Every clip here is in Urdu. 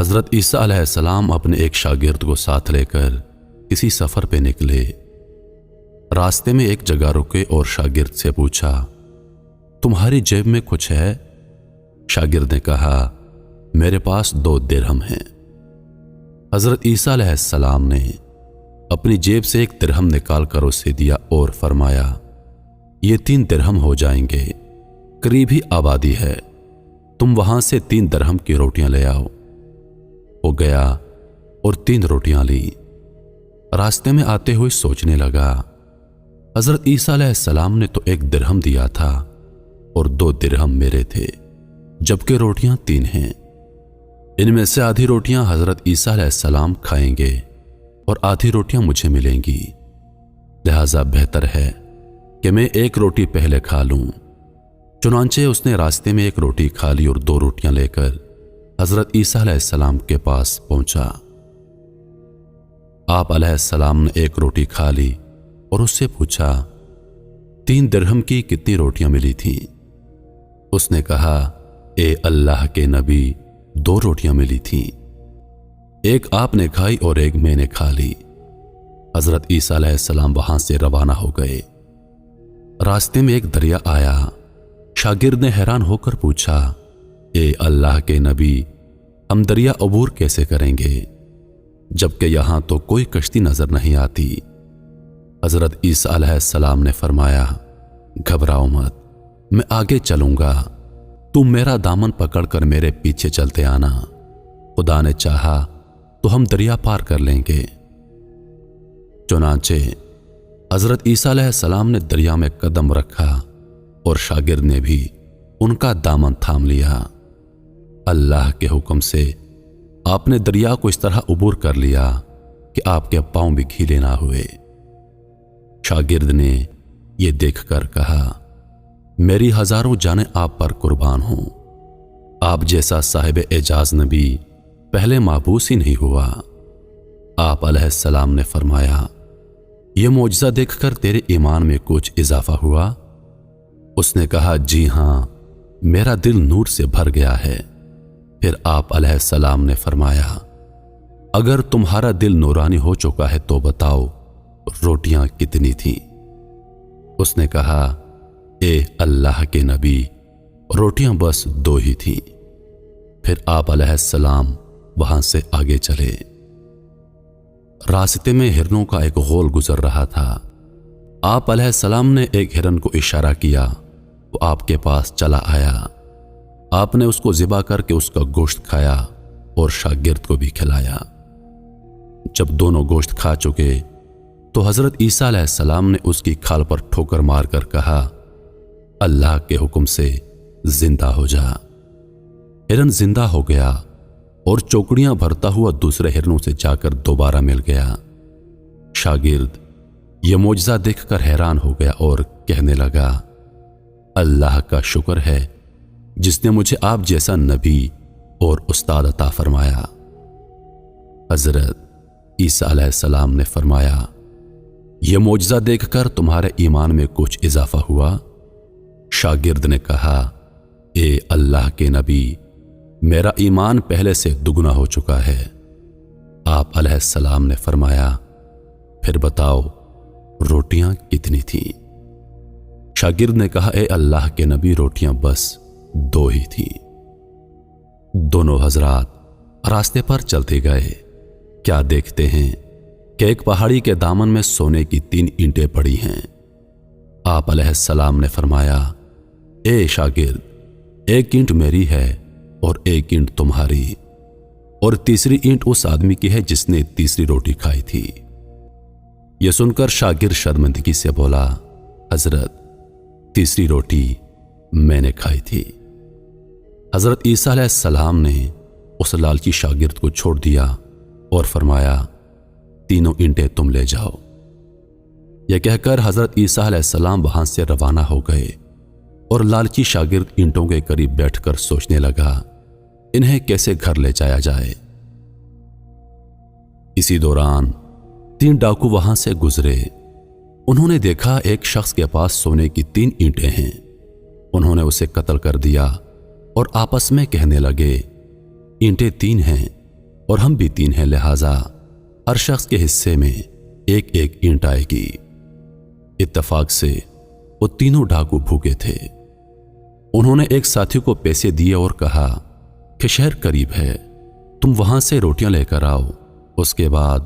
حضرت عیسیٰ علیہ السلام اپنے ایک شاگرد کو ساتھ لے کر کسی سفر پہ نکلے۔ راستے میں ایک جگہ رکے اور شاگرد سے پوچھا، تمہاری جیب میں کچھ ہے؟ شاگرد نے کہا، میرے پاس 2 درہم ہیں۔ حضرت عیسیٰ علیہ السلام نے اپنی جیب سے 1 درہم نکال کر اسے دیا اور فرمایا، یہ 3 درہم ہو جائیں گے، قریب ہی آبادی ہے، تم وہاں سے 3 درہم کی روٹیاں لے آؤ۔ وہ گیا اور 3 روٹیاں لی۔ راستے میں آتے ہوئے سوچنے لگا، حضرت عیسیٰ علیہ السلام نے تو 1 درہم دیا تھا اور 2 درہم میرے تھے، جبکہ روٹیاں 3 ہیں۔ ان میں سے آدھی روٹیاں حضرت عیسیٰ علیہ السلام کھائیں گے اور آدھی روٹیاں مجھے ملیں گی، لہذا بہتر ہے کہ میں 1 روٹی پہلے کھا لوں۔ چنانچہ اس نے راستے میں 1 روٹی کھا لی اور 2 روٹیاں لے کر حضرت عیسیٰ علیہ السلام کے پاس پہنچا۔ آپ علیہ السلام نے 1 روٹی کھا لی اور اس سے پوچھا، 3 درہم کی کتنی روٹیاں ملی تھیں؟ اس نے کہا، اے اللہ کے نبی، 2 روٹیاں ملی تھیں، 1 آپ نے کھائی اور 1 میں نے کھا لی۔ حضرت عیسیٰ علیہ السلام وہاں سے روانہ ہو گئے۔ راستے میں ایک دریا آیا۔ شاگرد نے حیران ہو کر پوچھا، اے اللہ کے نبی، ہم دریا عبور کیسے کریں گے جبکہ یہاں تو کوئی کشتی نظر نہیں آتی؟ حضرت عیسیٰ علیہ السلام نے فرمایا، گھبراؤ مت، میں آگے چلوں گا، تم میرا دامن پکڑ کر میرے پیچھے چلتے آنا، خدا نے چاہا تو ہم دریا پار کر لیں گے۔ چنانچہ حضرت عیسیٰ علیہ السلام نے دریا میں قدم رکھا اور شاگرد نے بھی ان کا دامن تھام لیا۔ اللہ کے حکم سے آپ نے دریا کو اس طرح عبور کر لیا کہ آپ کے پاؤں بھی گیلے نہ ہوئے۔ شاگرد نے یہ دیکھ کر کہا، میری ہزاروں جانیں آپ پر قربان ہوں، آپ جیسا صاحب اعجاز نبی پہلے معبوس ہی نہیں ہوا۔ آپ علیہ السلام نے فرمایا، یہ معجزہ دیکھ کر تیرے ایمان میں کچھ اضافہ ہوا؟ اس نے کہا، جی ہاں، میرا دل نور سے بھر گیا ہے۔ پھر آپ علیہ السلام نے فرمایا، اگر تمہارا دل نورانی ہو چکا ہے تو بتاؤ روٹیاں کتنی تھیں؟ اس نے کہا، اے اللہ کے نبی، روٹیاں بس 2 ہی تھیں۔ پھر آپ علیہ السلام وہاں سے آگے چلے۔ راستے میں ہرنوں کا ایک غول گزر رہا تھا۔ آپ علیہ السلام نے ایک ہرن کو اشارہ کیا، وہ آپ کے پاس چلا آیا۔ آپ نے اس کو ذبح کر کے اس کا گوشت کھایا اور شاگرد کو بھی کھلایا۔ جب دونوں گوشت کھا چکے تو حضرت عیسیٰ علیہ السلام نے اس کی کھال پر ٹھوکر مار کر کہا، اللہ کے حکم سے زندہ ہو جا۔ ہرن زندہ ہو گیا اور چوکڑیاں بھرتا ہوا دوسرے ہرنوں سے جا کر دوبارہ مل گیا۔ شاگرد یہ معجزہ دیکھ کر حیران ہو گیا اور کہنے لگا، اللہ کا شکر ہے جس نے مجھے آپ جیسا نبی اور استاد عطا فرمایا۔ حضرت عیسیٰ علیہ السلام نے فرمایا، یہ معجزہ دیکھ کر تمہارے ایمان میں کچھ اضافہ ہوا؟ شاگرد نے کہا، اے اللہ کے نبی، میرا ایمان پہلے سے دگنا ہو چکا ہے۔ آپ علیہ السلام نے فرمایا، پھر بتاؤ روٹیاں کتنی تھیں؟ شاگرد نے کہا، اے اللہ کے نبی، روٹیاں بس 2 ہی تھیں۔ دونوں حضرات راستے پر چلتے گئے۔ کیا دیکھتے ہیں کہ ایک پہاڑی کے دامن میں سونے کی 3 اینٹیں پڑی ہیں۔ آپ علیہ السلام نے فرمایا، اے شاگرد، 1 اینٹ میری ہے اور 1 اینٹ تمہاری، اور تیسری اینٹ اس آدمی کی ہے جس نے تیسری روٹی کھائی تھی۔ یہ سن کر شاگرد شرمندگی سے بولا، حضرت تیسری روٹی میں نے کھائی تھی۔ حضرت عیسیٰ علیہ السلام نے اس لالچی شاگرد کو چھوڑ دیا اور فرمایا، تینوں اینٹیں تم لے جاؤ۔ یہ کہہ کر حضرت عیسیٰ علیہ السلام وہاں سے روانہ ہو گئے اور لالچی شاگرد اینٹوں کے قریب بیٹھ کر سوچنے لگا انہیں کیسے گھر لے جایا جائے۔ اسی دوران 3 ڈاکو وہاں سے گزرے۔ انہوں نے دیکھا ایک شخص کے پاس سونے کی 3 اینٹیں ہیں۔ انہوں نے اسے قتل کر دیا اور آپس میں کہنے لگے، اینٹیں 3 ہیں اور ہم بھی 3 ہیں، لہذا ہر شخص کے حصے میں ایک ایک اینٹ آئے گی۔ اتفاق سے وہ تینوں ڈاکو بھوکے تھے۔ انہوں نے ایک ساتھی کو پیسے دیے اور کہا کہ شہر قریب ہے، تم وہاں سے روٹیاں لے کر آؤ، اس کے بعد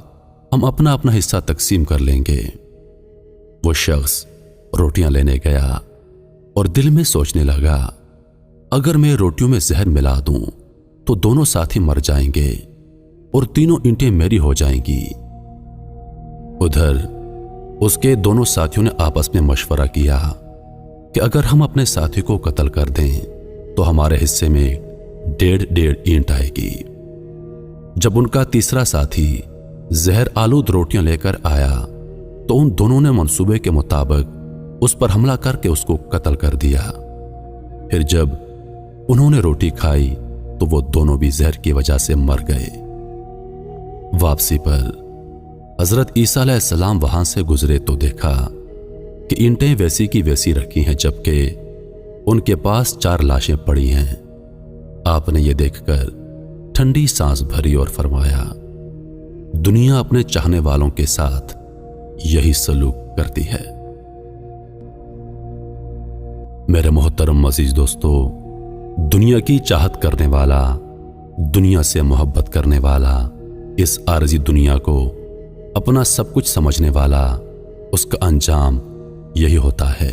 ہم اپنا اپنا حصہ تقسیم کر لیں گے۔ وہ شخص روٹیاں لینے گیا اور دل میں سوچنے لگا، اگر میں روٹیوں میں زہر ملا دوں تو دونوں ساتھی مر جائیں گے اور تینوں اینٹیں میری ہو جائیں گی۔ ادھر اس کے دونوں ساتھیوں نے آپس میں مشورہ کیا کہ اگر ہم اپنے ساتھی کو قتل کر دیں تو ہمارے حصے میں 1.5 اینٹ آئے گی۔ جب ان کا تیسرا ساتھی زہر آلود روٹیاں لے کر آیا تو ان دونوں نے منصوبے کے مطابق اس پر حملہ کر کے اس کو قتل کر دیا۔ پھر جب انہوں نے روٹی کھائی تو وہ دونوں بھی زہر کی وجہ سے مر گئے۔ واپسی پر حضرت عیسیٰ علیہ السلام وہاں سے گزرے تو دیکھا کہ اینٹیں ویسی کی ویسی رکھی ہیں، جبکہ ان کے پاس 4 لاشیں پڑی ہیں۔ آپ نے یہ دیکھ کر ٹھنڈی سانس بھری اور فرمایا، دنیا اپنے چاہنے والوں کے ساتھ یہی سلوک کرتی ہے۔ میرے محترم عزیز دوستو، دنیا کی چاہت کرنے والا، دنیا سے محبت کرنے والا، اس عارضی دنیا کو اپنا سب کچھ سمجھنے والا، اس کا انجام یہی ہوتا ہے۔